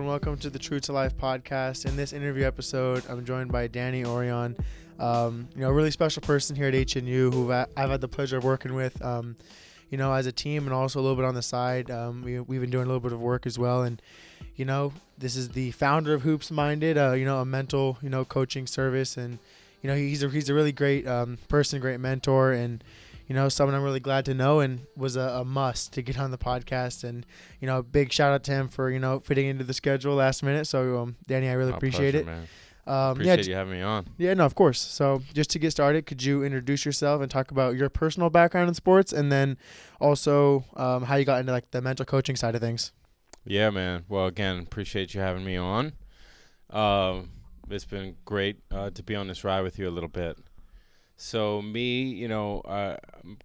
welcome to the True to Life podcast. In this interview episode, I'm joined by Danny Ourian, a really special person here at HNU who I've had the pleasure of working with, as a team and also a little bit on the side. We've been doing a little bit of work as well. And, this is the founder of Hoopsminded, a mental, coaching service. And, he's a really great person, great mentor, and someone I'm really glad to know and was a must to get on the podcast. And, big shout out to him for, fitting into the schedule last minute. So, Danny, I really appreciate it. Man. Appreciate you having me on. Yeah, no, of course. So just to get started, could you introduce yourself and talk about your personal background in sports, and then also how you got into the mental coaching side of things? Yeah, man. Well, again, appreciate you having me on. It's been great to be on this ride with you a little bit. So me,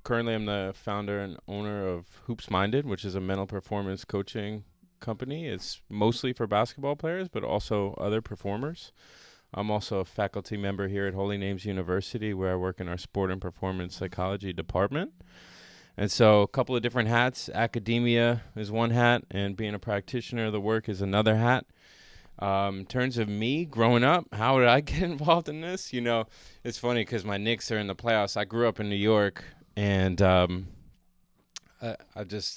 currently I'm the founder and owner of Hoopsminded, which is a mental performance coaching company. It's mostly for basketball players, but also other performers. I'm also a faculty member here at Holy Names University, where I work in our sport and performance psychology department. And so a couple of different hats. Academia is one hat, and being a practitioner of the work is another hat. In terms of me growing up, how did I get involved in this? It's funny because my Knicks are in the playoffs. I grew up in New York, and I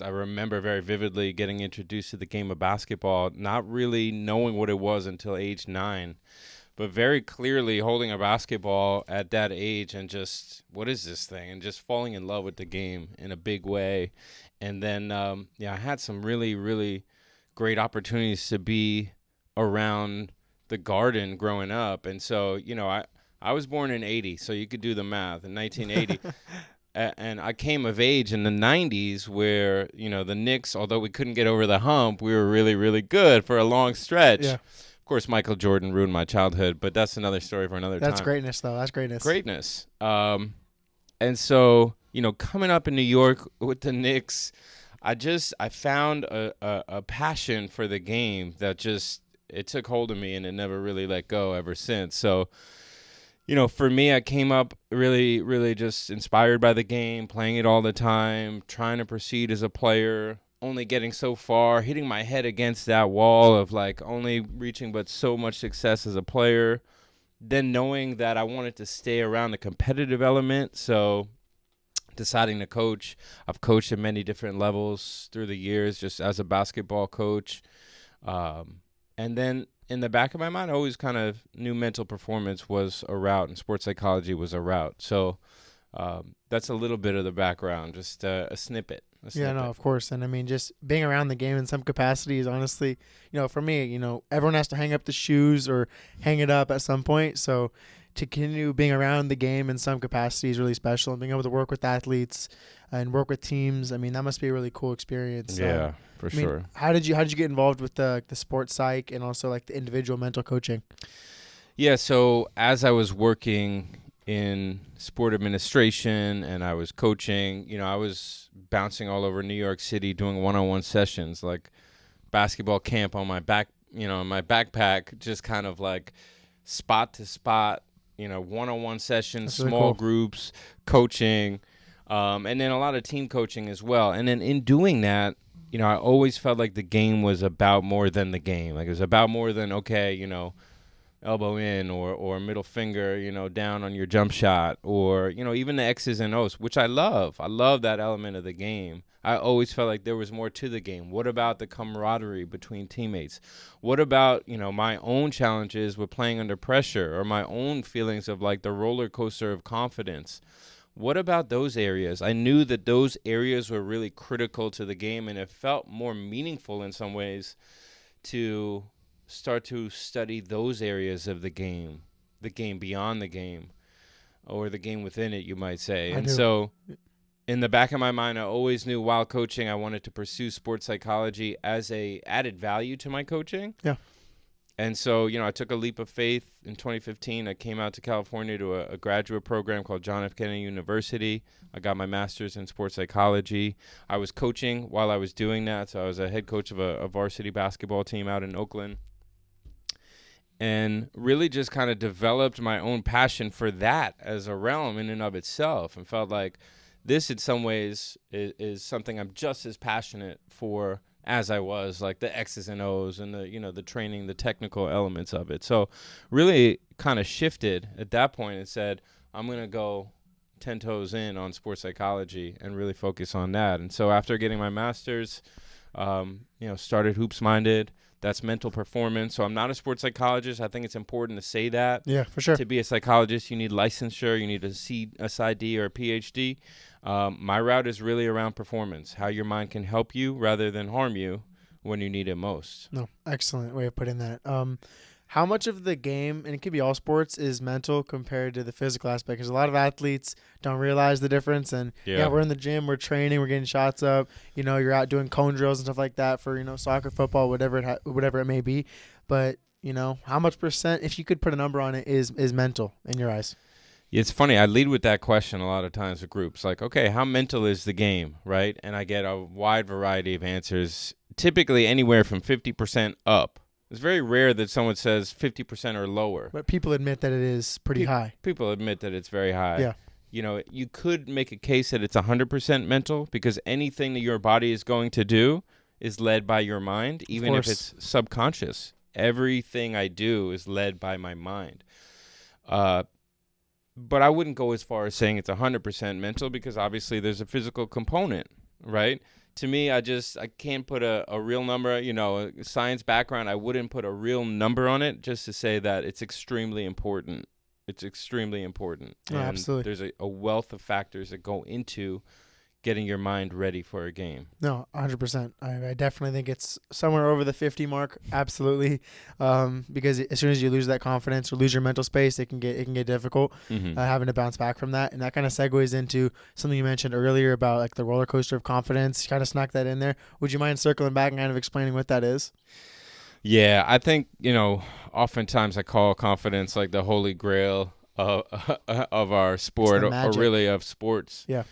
remember very vividly getting introduced to the game of basketball, not really knowing what it was until age 9, but very clearly holding a basketball at that age and just, what is this thing? And just falling in love with the game in a big way. And then, I had some really, really great opportunities to be around the Garden growing up. And so, I was born in 80, so you could do the math, in 1980. And I came of age in the 90s where, the Knicks, although we couldn't get over the hump, we were really, really good for a long stretch. Yeah. Of course, Michael Jordan ruined my childhood, but that's another story for another time. That's greatness, though. That's greatness. Greatness. And so, coming up in New York with the Knicks, I found a passion for the game that it took hold of me, and it never really let go ever since. So, for me, I came up really, really just inspired by the game, playing it all the time, trying to proceed as a player, only getting so far, hitting my head against that wall of only reaching but so much success as a player. Then knowing that I wanted to stay around the competitive element, so deciding to coach. I've coached at many different levels through the years just as a basketball coach. And then in the back of my mind, I always kind of knew mental performance was a route and sports psychology was a route. So that's a little bit of the background, just a snippet. Yeah, no, of course. And I mean, just being around the game in some capacity is honestly, for me, everyone has to hang up the shoes or hang it up at some point. So to continue being around the game in some capacity is really special, and being able to work with athletes and work with teams. I mean, that must be a really cool experience. Yeah, for sure. How did you get involved with the sports psych and also the individual mental coaching? Yeah, so as I was working in sport administration and I was coaching, I was bouncing all over New York City doing one-on-one sessions, like basketball camp on my back, in my backpack, just kind of spot to spot, one-on-one sessions, small groups, coaching, and then a lot of team coaching as well. And then in doing that, I always felt like the game was about more than the game. It was about more than, elbow in or middle finger, down on your jump shot, or, even the X's and O's, which I love. I love that element of the game. I always felt like there was more to the game. What about the camaraderie between teammates? What about, my own challenges with playing under pressure, or my own feelings of the roller coaster of confidence? What about those areas? I knew that those areas were really critical to the game, and it felt more meaningful in some ways to start to study those areas of the game beyond the game, or the game within it, you might say. So in the back of my mind, I always knew while coaching, I wanted to pursue sports psychology as a added value to my coaching. Yeah. And so, I took a leap of faith in 2015. I came out to California to a graduate program called John F. Kennedy University. I got my master's in sports psychology. I was coaching while I was doing that. So I was a head coach of a varsity basketball team out in Oakland. And really just kind of developed my own passion for that as a realm in and of itself, and felt like this in some ways is something I'm just as passionate for as I was, like the X's and O's and the training, the technical elements of it. So really kind of shifted at that point and said, I'm going to go 10 toes in on sports psychology and really focus on that. And so after getting my master's, started Hoopsminded. That's mental performance. So I'm not a sports psychologist. I think it's important to say that. Yeah, for sure. To be a psychologist, you need licensure. You need a SID or a PhD. My route is really around performance, how your mind can help you rather than harm you when you need it most. No, excellent way of putting that. How much of the game, and it could be all sports, is mental compared to the physical aspect? Because a lot of athletes don't realize the difference. And we're in the gym, we're training, we're getting shots up. You're out doing cone drills and stuff like that for soccer, football, whatever it may be. But how much percent, if you could put a number on it, is mental in your eyes? It's funny. I lead with that question a lot of times with groups. Like, okay, how mental is the game, right? And I get a wide variety of answers, typically anywhere from 50% up. It's very rare that someone says 50% or lower. But people admit that it is pretty high. People admit that it's very high. Yeah. You could make a case that it's 100% mental because anything that your body is going to do is led by your mind, even if it's subconscious. Everything I do is led by my mind. But I wouldn't go as far as saying it's 100% mental because obviously there's a physical component, right? To me, I can't put a real number, a science background. I wouldn't put a real number on it just to say that it's extremely important. It's extremely important. Oh, absolutely. There's a wealth of factors that go into getting your mind ready for a game. No, 100%. I definitely think it's somewhere over the 50 mark. Absolutely. Because as soon as you lose that confidence or lose your mental space, it can get difficult having to bounce back from that. And that kind of segues into something you mentioned earlier about like the roller coaster of confidence. You kind of snuck that in there. Would you mind circling back and kind of explaining what that is? Yeah, I think, oftentimes I call confidence like the holy grail of our sport or really of sports. Yeah.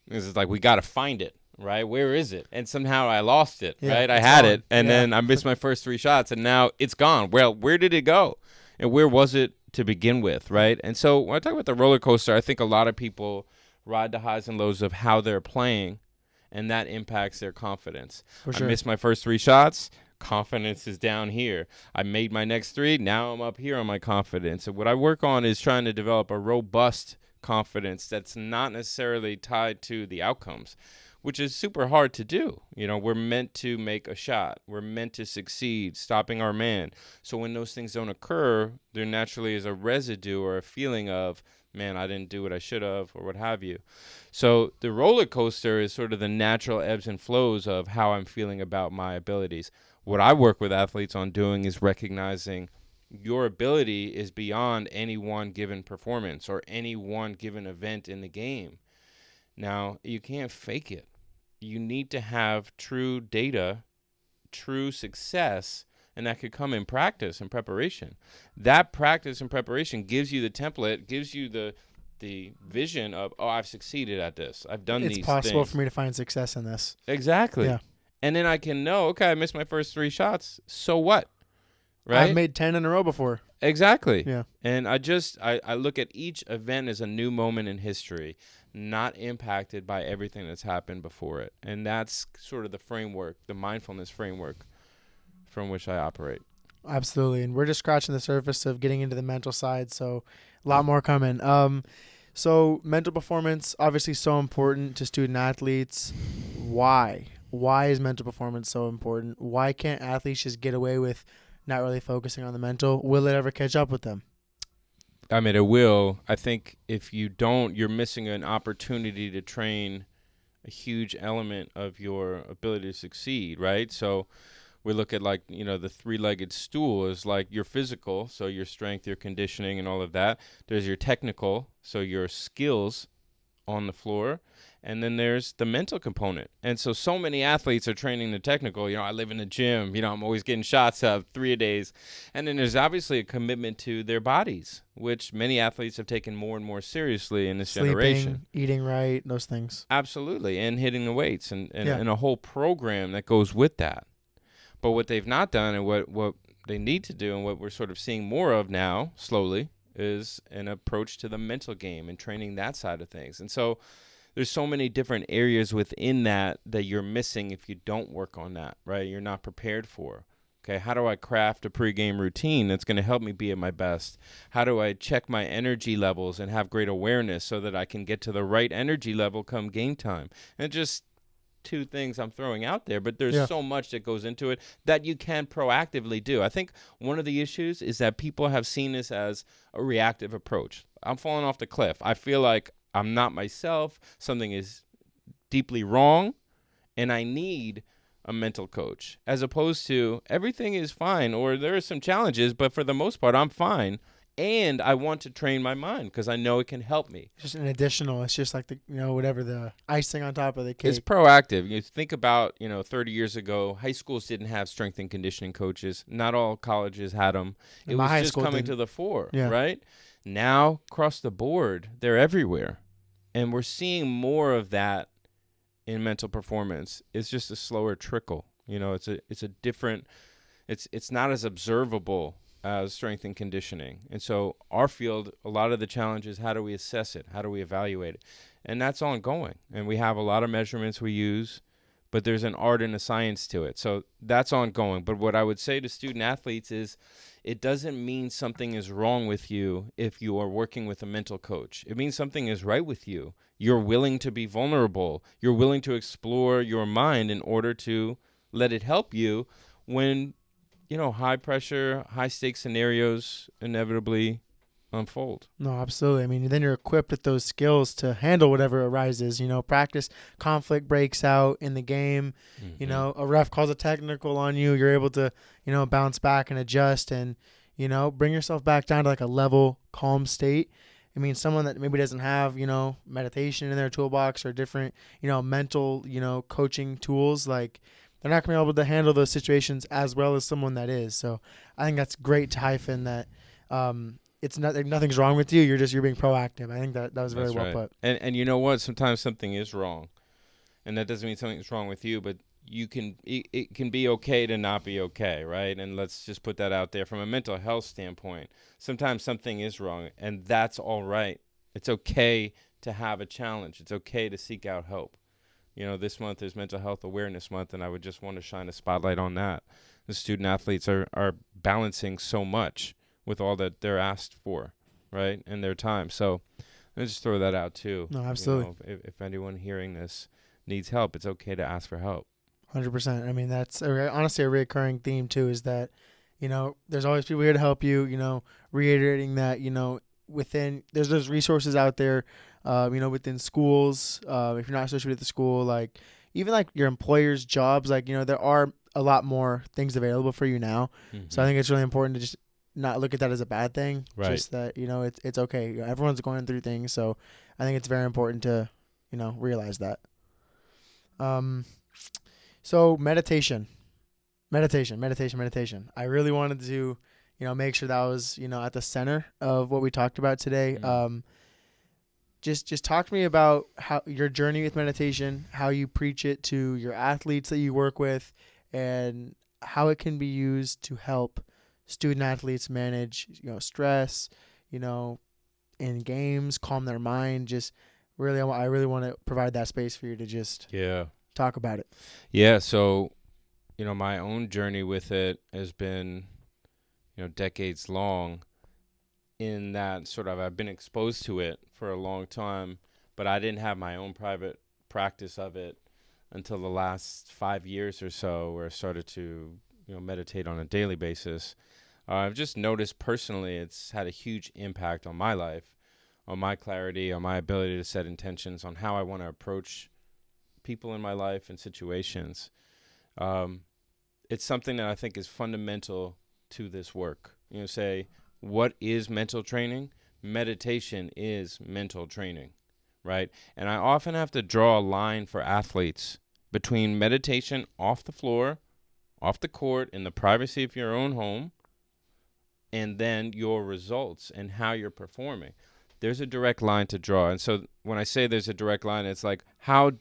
It's like we got to find it, right? Where is it? And somehow I lost it, right? I had it, and then I missed my first 3 shots, and now it's gone. Well, where did it go? And where was it to begin with, right? And so when I talk about the roller coaster, I think a lot of people ride the highs and lows of how they're playing, and that impacts their confidence. For sure. I missed my first 3 shots. Confidence is down here. I made my next 3. Now I'm up here on my confidence. And what I work on is trying to develop a robust confidence that's not necessarily tied to the outcomes, which is super hard to do. We're meant to make a shot. We're meant to succeed, stopping our man. So when those things don't occur, there naturally is a residue or a feeling of, man, I didn't do what I should have or what have you. So the roller coaster is sort of the natural ebbs and flows of how I'm feeling about my abilities. What I work with athletes on doing is recognizing your ability is beyond any one given performance or any one given event in the game. Now, you can't fake it. You need to have true data, true success, and that could come in practice and preparation. That practice and preparation gives you the template, gives you the vision of, I've succeeded at this. I've done these things. It's possible for me to find success in this. Exactly. Yeah. And then I can know, okay, I missed my first 3 shots. So what? Right? I've made 10 in a row before. Exactly. Yeah. And I look at each event as a new moment in history, not impacted by everything that's happened before it. And that's sort of the framework, the mindfulness framework from which I operate. Absolutely. And we're just scratching the surface of getting into the mental side, so a lot more coming. So mental performance, obviously so important to student athletes. Why? Why is mental performance so important? Why can't athletes just get away with not really focusing on the mental? Will it ever catch up with them? I mean, it will. I think if you don't, you're missing an opportunity to train a huge element of your ability to succeed, right? So we look at the 3-legged stool is like your physical, so your strength, your conditioning, and all of that. There's your technical, so your skills on the floor. And then there's the mental component. And so many athletes are training the technical. I live in the gym. I'm always getting shots up 3 a days. And then there's obviously a commitment to their bodies, which many athletes have taken more and more seriously in this generation. Eating right, those things. Absolutely. And hitting the weights and a whole program that goes with that. But what they've not done and what they need to do and what we're sort of seeing more of now, slowly, is an approach to the mental game and training that side of things. And so there's so many different areas within that you're missing if you don't work on that, right? You're not prepared for. Okay, how do I craft a pregame routine that's going to help me be at my best? How do I check my energy levels and have great awareness so that I can get to the right energy level come game time? And just two things I'm throwing out there, but there's so much that goes into it that you can proactively do. I think one of the issues is that people have seen this as a reactive approach. I'm falling off the cliff. I feel like I'm not myself. Something is deeply wrong, and I need a mental coach, as opposed to everything is fine, or there are some challenges, but for the most part, I'm fine. And I want to train my mind because I know it can help me. It's just an additional. It's just like whatever the icing on top of the cake. It's proactive. You think about 30 years ago, high schools didn't have strength and conditioning coaches. Not all colleges had them. It was just coming to the fore, right? Now, across the board, they're everywhere, and we're seeing more of that in mental performance. It's just a slower trickle. It's a different. It's not as observable as strength and conditioning. And so our field, a lot of the challenge is how do we assess it? How do we evaluate it? And that's ongoing. And we have a lot of measurements we use, but there's an art and a science to it. So that's ongoing. But what I would say to student athletes is it doesn't mean something is wrong with you if you are working with a mental coach. It means something is right with you. You're willing to be vulnerable. You're willing to explore your mind in order to let it help you when high pressure, high stakes scenarios inevitably unfold. No, absolutely. I mean, then you're equipped with those skills to handle whatever arises. Practice conflict breaks out in the game. Mm-hmm. A ref calls a technical on you. You're able to, bounce back and adjust and, bring yourself back down to like a level, calm state. I mean, someone that maybe doesn't have, meditation in their toolbox or different, mental, coaching tools, like they're not going to be able to handle those situations as well as someone that is. So I think that's great to hyphen that. It's not nothing's wrong with you. You're being proactive. I think that was very well put. And you know what? Sometimes something is wrong, and that doesn't mean something's wrong with you. But it can be okay to not be okay, right? And let's just put that out there from a mental health standpoint. Sometimes something is wrong, and that's all right. It's okay to have a challenge. It's okay to seek out help. This month is Mental Health Awareness Month, and I would just want to shine a spotlight on that. The student athletes are balancing so much with all that they're asked for, right, in their time. So let's just throw that out, too. No, absolutely. If anyone hearing this needs help, it's okay to ask for help. 100%. I mean, that's honestly a recurring theme, too, is that, there's always people here to help you, reiterating that, there's those resources out there, within schools, if you're not associated with the school, like even like your employer's jobs, like, there are a lot more things available for you now. Mm-hmm. So I think it's really important to just not look at that as a bad thing. Right. Just that, it's okay. Everyone's going through things. So I think it's very important to, realize that. So meditation. I really wanted to, make sure that was, at the center of what we talked about today. Mm-hmm. Just talk to me about how your journey with meditation, how you preach it to your athletes that you work with, and how it can be used to help student athletes manage, stress, in games, calm their mind. Just really, I really want to provide that space for you to just talk about it. Yeah. So, my own journey with it has been, decades long. In that sort of, I've been exposed to it for a long time, but I didn't have my own private practice of it until the last 5 years or so, where I started to, meditate on a daily basis. I've just noticed personally it's had a huge impact on my life, on my clarity, on my ability to set intentions, on how I want to approach people in my life and situations. It's something that I think is fundamental to this work. Say, what is mental training? Meditation is mental training, right? And I often have to draw a line for athletes between meditation off the floor, off the court, in the privacy of your own home, and then your results and how you're performing. There's a direct line to draw. And so when I say there's a direct line, it's like, how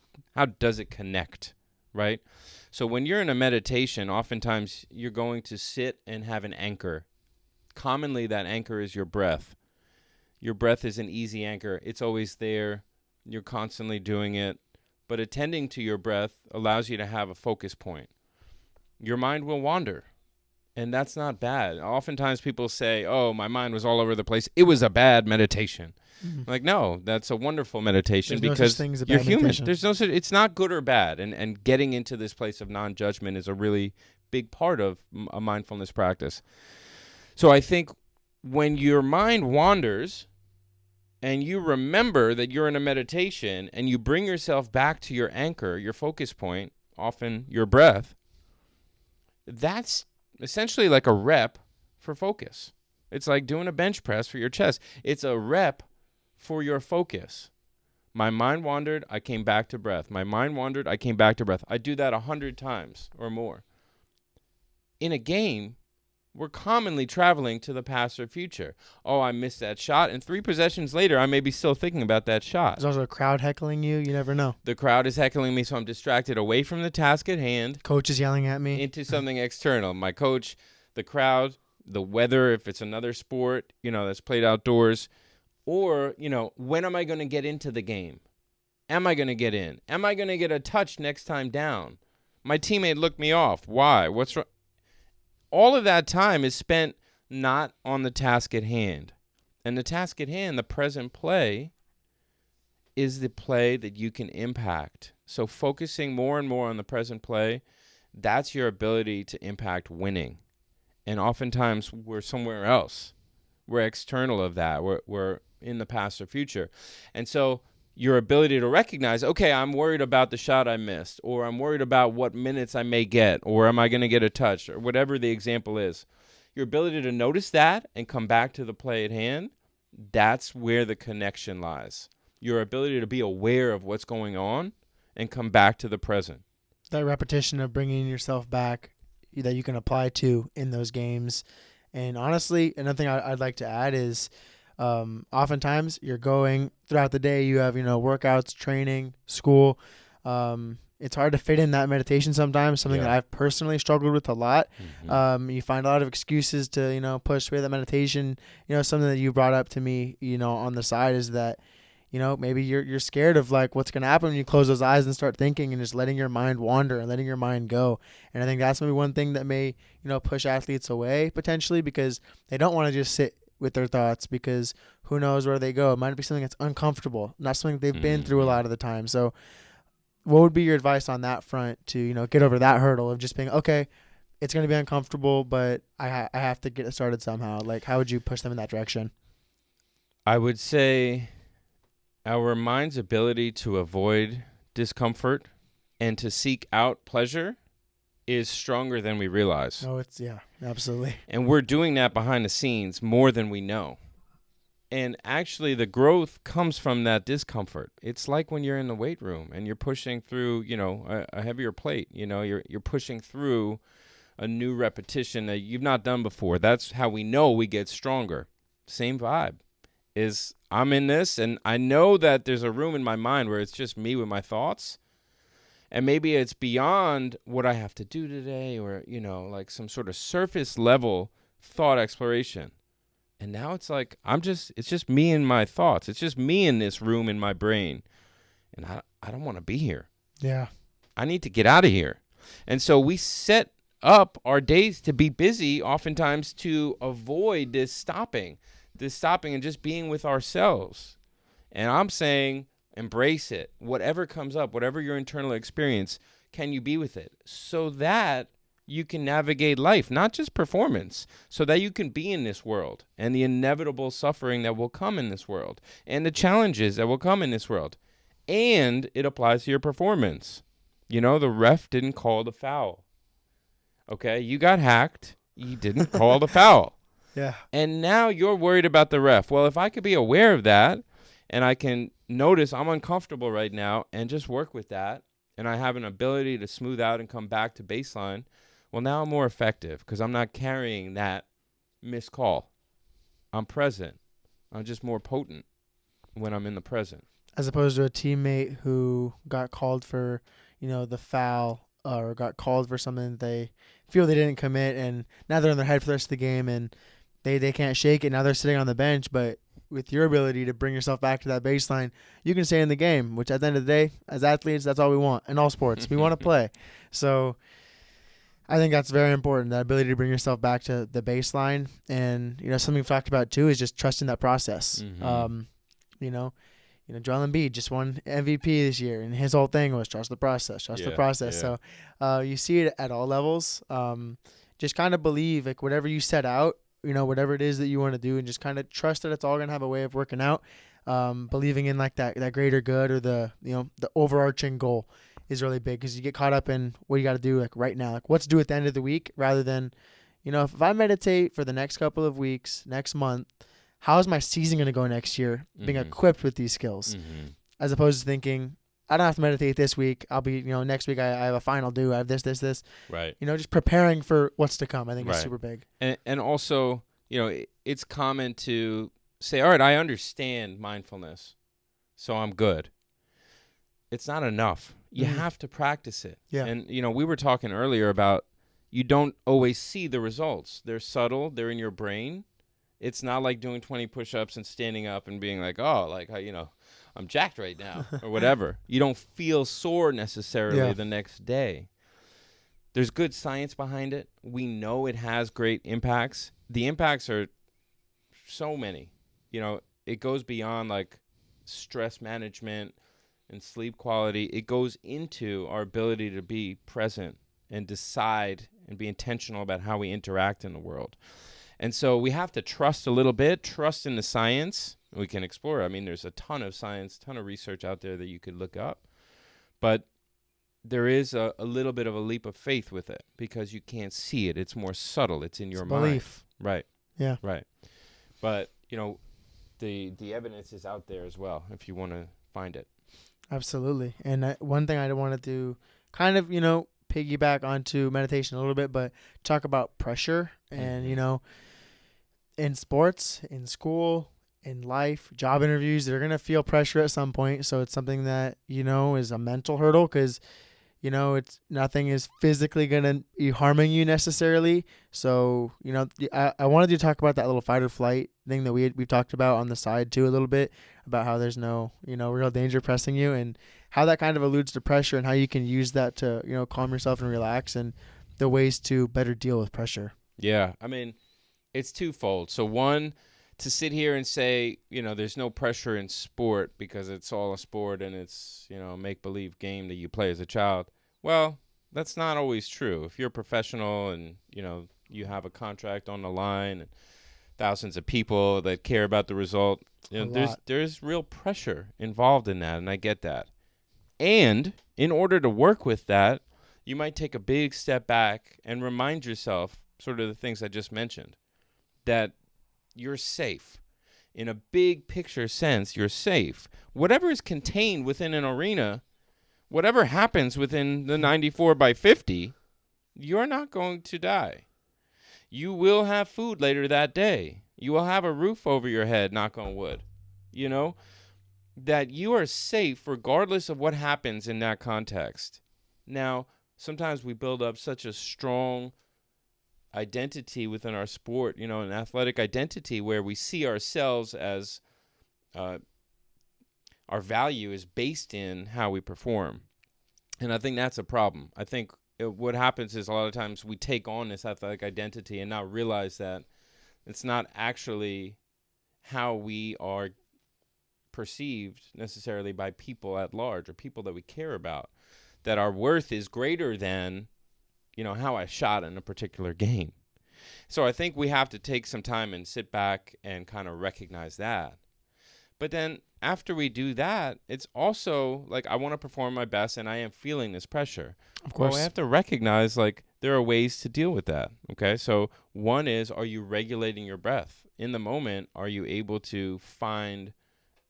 does it connect, right? So when you're in a meditation, oftentimes you're going to sit and have an anchor. Commonly, that anchor is your breath. Your breath is an easy anchor. It's always there. You're constantly doing it. But attending to your breath allows you to have a focus point. Your mind will wander, and that's not bad. Oftentimes people say, oh, my mind was all over the place. It was a bad meditation. Like, no, that's a wonderful meditation. There's because no such thing as a you're bad human. meditation. There's no such, it's not good or bad. And getting into this place of non-judgment is a really big part of a mindfulness practice. So I think when your mind wanders and you remember that you're in a meditation and you bring yourself back to your anchor, your focus point, often your breath, that's essentially like a rep for focus. It's like doing a bench press for your chest. It's a rep for your focus. My mind wandered, I came back to breath. My mind wandered, I came back to breath. I do that 100 times or more. In a game, we're commonly traveling to the past or future. Oh, I missed that shot, and 3 possessions later, I may be still thinking about that shot. There's also a crowd heckling you. You never know. The crowd is heckling me, so I'm distracted away from the task at hand. Coach is yelling at me. Into something external. My coach, the crowd, the weather, if it's another sport, that's played outdoors. Or, when am I going to get into the game? Am I going to get in? Am I going to get a touch next time down? My teammate looked me off. Why? What's wrong? All of that time is spent not on the task at hand. And the task at hand, the present play, is the play that you can impact. So focusing more and more on the present play, that's your ability to impact winning. And oftentimes we're somewhere else. We're external of that. We're in the past or future. And so your ability to recognize, okay, I'm worried about the shot I missed, or I'm worried about what minutes I may get, or am I going to get a touch, or whatever the example is. Your ability to notice that and come back to the play at hand, that's where the connection lies. Your ability to be aware of what's going on and come back to the present. That repetition of bringing yourself back that you can apply to in those games. And honestly, another thing I'd like to add is oftentimes you're going throughout the day, you have, workouts, training, school. It's hard to fit in that meditation sometimes, something that I've personally struggled with a lot. Mm-hmm. You find a lot of excuses to, push away that meditation. Something that you brought up to me, on the side is that, maybe you're scared of like what's going to happen when you close those eyes and start thinking and just letting your mind wander and letting your mind go. And I think that's maybe one thing that may, push athletes away potentially because they don't want to just sit with their thoughts because who knows where they go. It might be something that's uncomfortable, not something they've been through a lot of the time. So what would be your advice on that front to, get over that hurdle of just being, okay, it's going to be uncomfortable, but I have to get it started somehow. Like, how would you push them in that direction? I would say our mind's ability to avoid discomfort and to seek out pleasure is stronger than we realize. Oh, absolutely. And we're doing that behind the scenes more than we know. And actually the growth comes from that discomfort. It's like when you're in the weight room and you're pushing through, a heavier plate, you're pushing through a new repetition that you've not done before. That's how we know we get stronger. Same vibe is I'm in this and I know that there's a room in my mind where it's just me with my thoughts. And maybe it's beyond what I have to do today or, like some sort of surface level thought exploration. And now it's like, it's just me and my thoughts. It's just me in this room in my brain. And I don't want to be here. Yeah. I need to get out of here. And so we set up our days to be busy, oftentimes to avoid this stopping and just being with ourselves. And I'm saying, embrace it. Whatever comes up, whatever your internal experience, can you be with it so that you can navigate life, not just performance, so that you can be in this world and the inevitable suffering that will come in this world and the challenges that will come in this world. And it applies to your performance. The ref didn't call the foul. Okay, you got hacked. He didn't call the foul. Yeah. And now you're worried about the ref. Well, if I could be aware of that and I can notice I'm uncomfortable right now and just work with that, and I have an ability to smooth out and come back to baseline, well, now I'm more effective because I'm not carrying that missed call. I'm present. I'm just more potent when I'm in the present. As opposed to a teammate who got called for, the foul or got called for something that they feel they didn't commit, and now they're in their head for the rest of the game, and they can't shake it. Now they're sitting on the bench, but with your ability to bring yourself back to that baseline, you can stay in the game, which at the end of the day, as athletes, that's all we want in all sports. We want to play. So I think that's very important, that ability to bring yourself back to the baseline. And, something we've talked about too is just trusting that process. You know, Joel Embiid just won MVP this year, and his whole thing was trust the process, trust the process. Yeah. So you see it at all levels. Just kind of believe, like, whatever you set out, whatever it is that you want to do, and just kind of trust that it's all going to have a way of working out. Believing in like that greater good, or the overarching goal is really big, because you get caught up in what you got to do like right now, like what to do at the end of the week, rather than, if I meditate for the next couple of weeks, next month, how is my season going to go next year, being equipped with these skills, as opposed to thinking, I don't have to meditate this week. I'll be, next week I have a final due. I have this. Right. Just preparing for what's to come, I think is super big. And also, it's common to say, all right, I understand mindfulness, so I'm good. It's not enough. You have to practice it. Yeah. And, we were talking earlier about you don't always see the results. They're subtle. They're in your brain. It's not like doing 20 push-ups and standing up and being like, oh, like, I'm jacked right now or whatever. You don't feel sore necessarily the next day. There's good science behind it. We know it has great impacts. The impacts are so many. It goes beyond like stress management and sleep quality. It goes into our ability to be present and decide and be intentional about how we interact in the world. And so we have to trust a little bit, trust in the science. We can explore. I mean, there's a ton of science, ton of research out there that you could look up. But there is a little bit of a leap of faith with it, because you can't see it. It's more subtle. It's in your mind. Belief. Right. Yeah. Right. But, the evidence is out there as well if you want to find it. Absolutely. And one thing I wanted to kind of, piggyback onto meditation a little bit, but talk about pressure and, in sports, in school, in life, job interviews, they're going to feel pressure at some point. So it's something that, is a mental hurdle, because, it's nothing is physically going to be harming you necessarily. So, I wanted to talk about that little fight or flight thing that we've talked about on the side too, a little bit, about how there's no, real danger pressing you, and how that kind of alludes to pressure, and how you can use that to, calm yourself and relax, and the ways to better deal with pressure. Yeah. I mean, it's twofold. So one, to sit here and say, there's no pressure in sport because it's all a sport and it's, a make-believe game that you play as a child. Well, that's not always true. If you're a professional and, you have a contract on the line and thousands of people that care about the result, there's real pressure involved in that, and I get that. And in order to work with that, you might take a big step back and remind yourself sort of the things I just mentioned, that you're safe. In a big picture sense, you're safe. Whatever is contained within an arena, whatever happens within the 94 by 50, you're not going to die. You will have food later that day. You will have a roof over your head, knock on wood. That you are safe regardless of what happens in that context. Now, sometimes we build up such a strong identity within our sport, an athletic identity, where we see ourselves as our value is based in how we perform. And I think that's a problem. I think what happens is a lot of times we take on this athletic identity and not realize that it's not actually how we are perceived necessarily by people at large, or people that we care about, that our worth is greater than, how I shot in a particular game. So I think we have to take some time and sit back and kind of recognize that. But then after we do that, it's also like, I want to perform my best and I am feeling this pressure. Of course. Well, we have to recognize, like, there are ways to deal with that. Okay. So one is, are you regulating your breath? In the moment, are you able to find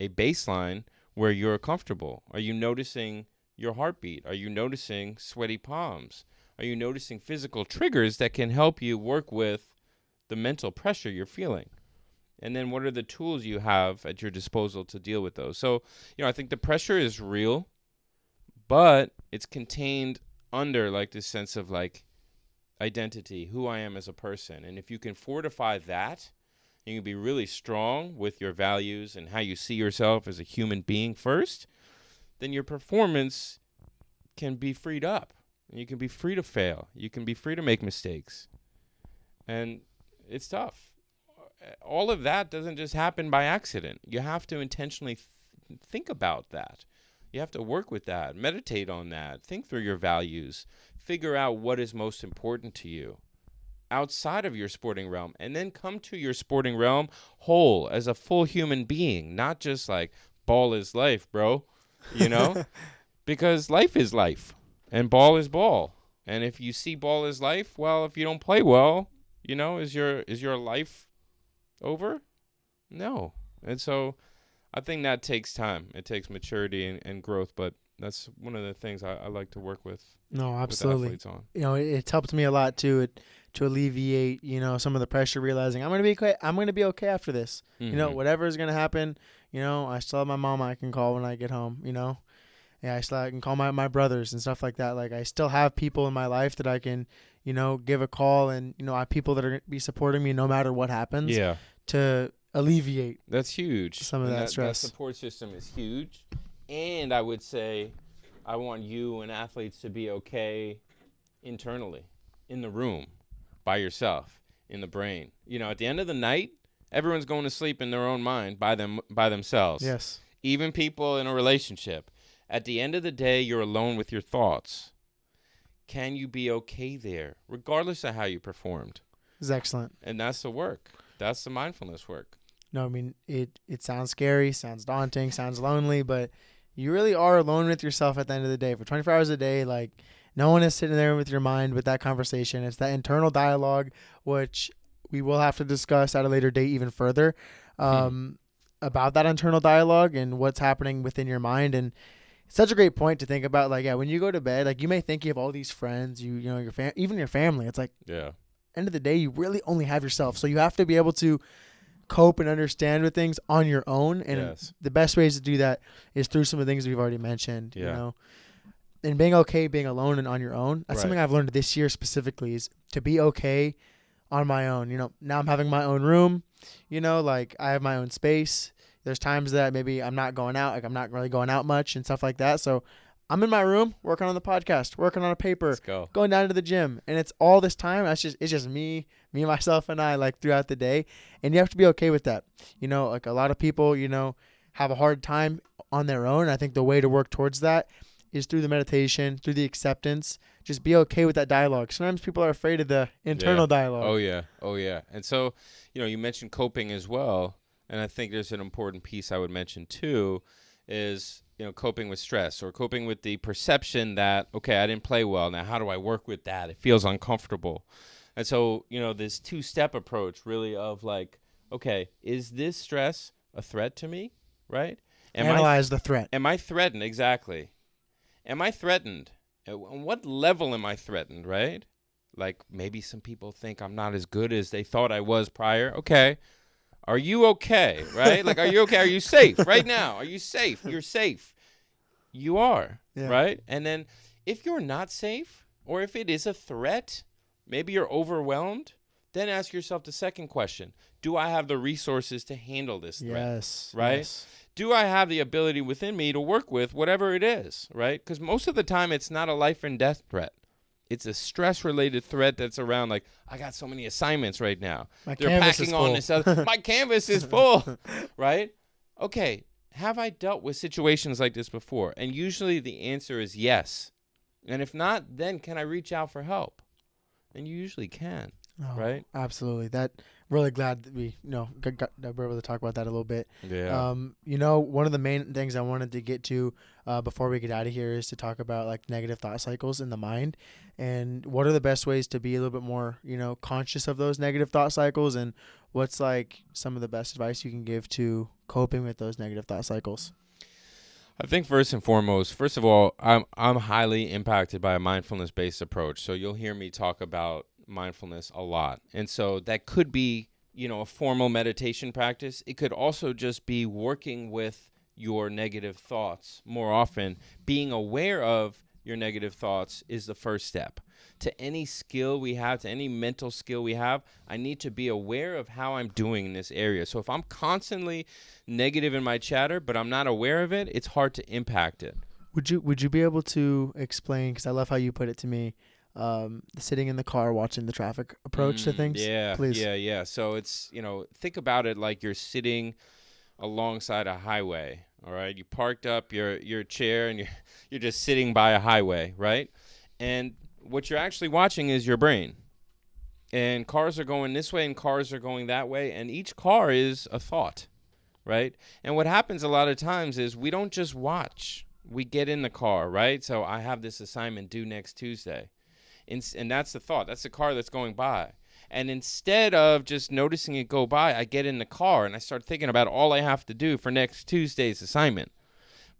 a baseline where you're comfortable? Are you noticing your heartbeat? Are you noticing sweaty palms? Are you noticing physical triggers that can help you work with the mental pressure you're feeling? And then what are the tools you have at your disposal to deal with those? So, I think the pressure is real, but it's contained under like this sense of like identity, who I am as a person. And if you can fortify that, and you can be really strong with your values and how you see yourself as a human being first, then your performance can be freed up. You can be free to fail. You can be free to make mistakes. And it's tough. All of that doesn't just happen by accident. You have to intentionally think about that. You have to work with that, meditate on that, think through your values, figure out what is most important to you outside of your sporting realm, and then come to your sporting realm whole as a full human being, not just like ball is life, bro, you know, because life is life and ball is ball. And if you see ball as life, well, if you don't play well, you know, is your life over? No. And so I think that takes time. It takes maturity and growth, but that's one of the things I like to work with. No, absolutely. With athletes on. You know, it's helped me a lot to alleviate, you know, some of the pressure, realizing I'm going to be okay. I'm going to be okay after this. Mm-hmm. You know, whatever is going to happen, you know, I still have my mom I can call when I get home, you know. Yeah, I can call my brothers and stuff like that. Like, I still have people in my life that I can, you know, give a call, and, you know, I have people that are going to be supporting me no matter what happens. Yeah. To alleviate. That's huge. Some of that stress. That support system is huge. And I would say I want you and athletes to be okay internally, in the room, by yourself, in the brain. You know, at the end of the night, everyone's going to sleep in their own mind by themselves. Yes. Even people in a relationship. At the end of the day, you're alone with your thoughts. Can you be okay there, regardless of how you performed? It's excellent. And that's the work. That's the mindfulness work. No, I mean, it sounds scary, sounds daunting, sounds lonely, but you really are alone with yourself at the end of the day. For 24 hours a day, like, no one is sitting there with your mind with that conversation. It's that internal dialogue, which we will have to discuss at a later date even further, about that internal dialogue and what's happening within your mind. And it's such a great point to think about. Like, yeah, when you go to bed, like, you may think you have all these friends, you know, even your family. It's like, yeah. End of the day, you really only have yourself. So you have to be able to cope and understand with things on your own. And the best ways to do that is through some of the things we've already mentioned, you know, and being okay, being alone and on your own. That's something I've learned this year specifically, is to be okay on my own. You know, now I'm having my own room, you know, like, I have my own space. There's times that maybe I'm not going out, like, I'm not really going out much and stuff like that. So I'm in my room working on the podcast, working on a paper, going down to the gym, and it's all this time. It's just me, myself, and I, like, throughout the day, and you have to be okay with that. You know, like, a lot of people, you know, have a hard time on their own. I think the way to work towards that is through the meditation, through the acceptance. Just be okay with that dialogue. Sometimes people are afraid of the internal dialogue. Oh yeah. And so, you know, you mentioned coping as well, and I think there's an important piece I would mention too, is, you know, coping with stress, or coping with the perception that, okay, I didn't play well. Now, how do I work with that? It feels uncomfortable. And so, you know, this two-step approach really of, like, okay, is this stress a threat to me, right? Analyze the threat. Am I threatened? Exactly. Am I threatened? On what level am I threatened, right? Like, maybe some people think I'm not as good as they thought I was prior. Okay. Are you okay, right? Like, are you okay? Are you safe right now? Are you safe? You're safe. You are, right? And then if you're not safe, or if it is a threat, maybe you're overwhelmed, then ask yourself the second question. Do I have the resources to handle this threat? Yes. Right? Yes. Do I have the ability within me to work with whatever it is, right? Because most of the time, it's not a life and death threat. It's a stress-related threat that's around, like, I got so many assignments right now. They're packing on this other. My canvas is full, right? Okay, have I dealt with situations like this before? And usually the answer is yes. And if not, then can I reach out for help? And you usually can, right? Absolutely. Really glad that we, you know, got we're able to talk about that a little bit. Yeah. You know, one of the main things I wanted to get to before we get out of here is to talk about, like, negative thought cycles in the mind, and what are the best ways to be a little bit more, you know, conscious of those negative thought cycles, and what's, like, some of the best advice you can give to coping with those negative thought cycles. I think first and foremost, first of all, I'm highly impacted by a mindfulness-based approach. So you'll hear me talk about mindfulness a lot. And so that could be, you know, a formal meditation practice. It could also just be working with your negative thoughts more often. Being aware of your negative thoughts is the first step. to any skill we have, to any mental skill we have, I need to be aware of how I'm doing in this area. So if I'm constantly negative in my chatter, but I'm not aware of it, it's hard to impact it. Would you be able to explain, because I love how you put it to me, sitting in the car watching the traffic approach to things? Yeah, Please. yeah. So it's, think about it like you're sitting alongside a highway, all right? You parked up your chair and you're just sitting by a highway, right? And what you're actually watching is your brain. And cars are going this way and cars are going that way, and each car is a thought, right? And what happens a lot of times is we don't just watch. We get in the car, right? So I have this assignment due next Tuesday. And that's the thought. That's the car that's going by. And instead of just noticing it go by, I get in the car and I start thinking about all I have to do for next Tuesday's assignment.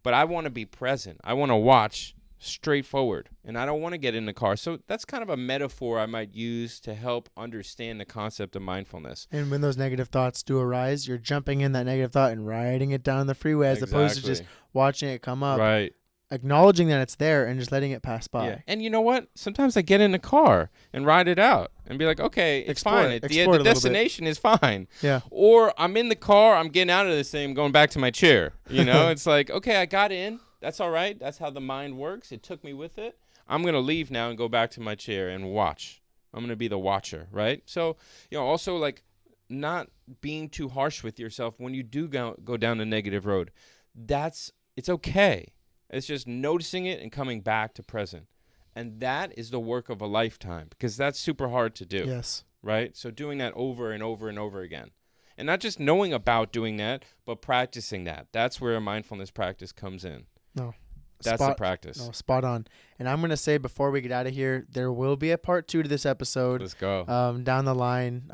But I want to be present. I want to watch straightforward. And I don't want to get in the car. So that's kind of a metaphor I might use to help understand the concept of mindfulness. And when those negative thoughts do arise, you're jumping in that negative thought and riding it down the freeway as opposed to just watching it come up. Right. Acknowledging that it's there and just letting it pass by. Yeah. And you know what? Sometimes I get in the car and ride it out and be like, okay, it's fine. The destination is fine. Yeah. Or I'm in the car, I'm getting out of this thing, going back to my chair. It's like, okay, I got in. That's all right. That's how the mind works. It took me with it. I'm going to leave now and go back to my chair and watch. I'm going to be the watcher, right? So, also like not being too harsh with yourself when you do go down the negative road. It's okay. It's just noticing it and coming back to present. And that is the work of a lifetime, because that's super hard to do. Yes. Right? So doing that over and over and over again. And not just knowing about doing that, but practicing that. That's where a mindfulness practice comes in. No. That's the practice. No, spot on. And I'm going to say before we get out of here, there will be a part 2 to this episode. Let's go. Down the line.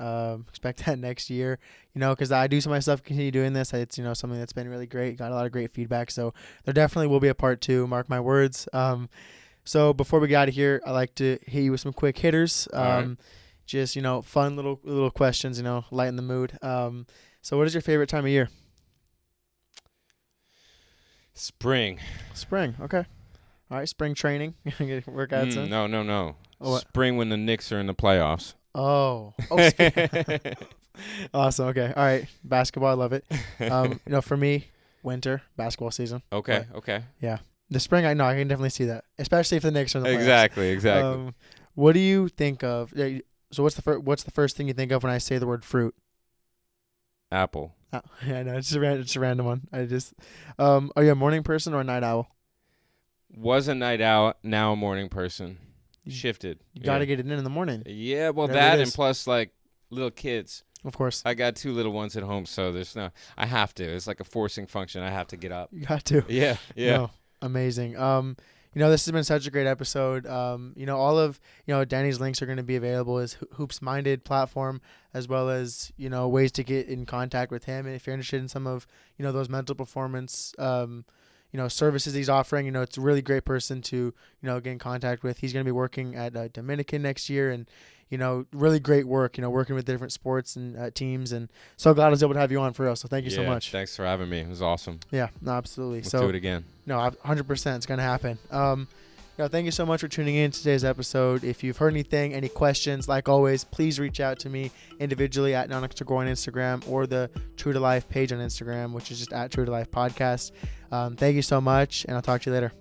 Expect that next year, because I do myself continue doing this. It's, something that's been really great. Got a lot of great feedback. So there definitely will be a part 2. Mark my words. So before we get out of here, I like to hit you with some quick hitters. Right. Just, fun little questions, lighten the mood. So what is your favorite time of year? Spring. Okay. All right. Spring training. Workouts in? No. Oh, spring when the Knicks are in the playoffs. Oh. Awesome. Okay. All right. Basketball. I love it. For me, winter basketball season. Okay. But, okay. Yeah. The spring, I can definitely see that, especially if the Knicks are in the playoffs. Exactly. What do you think of? So what's the first thing you think of when I say the word fruit? Apple. Oh, yeah, no, it's a random one. I just, are you a morning person or a night owl? Was a night owl, now a morning person. Shifted. You got to get it in the morning. Yeah, well, that and plus like little kids. Of course. I got 2 little ones at home, so I have to. It's like a forcing function. I have to get up. You got to. Yeah. No, amazing. This has been such a great episode. All of, Danny's links are going to be available as Hoopsminded platform, as well as, ways to get in contact with him. And if you're interested in some of, those mental performance, services he's offering, it's a really great person to, get in contact with. He's going to be working at Dominican next year, and, really great work, working with different sports and teams. And so glad I was able to have you on for real. So thank you so much. Thanks for having me. It was awesome. Yeah, no, absolutely. Let's do it again. No, 100%. It's going to happen. Thank you so much for tuning in to today's episode. If you've heard anything, any questions, like always, please reach out to me individually at Nanik Tagore on Instagram, or the True to Life page on Instagram, which is just at True to Life Podcast. Thank you so much, and I'll talk to you later.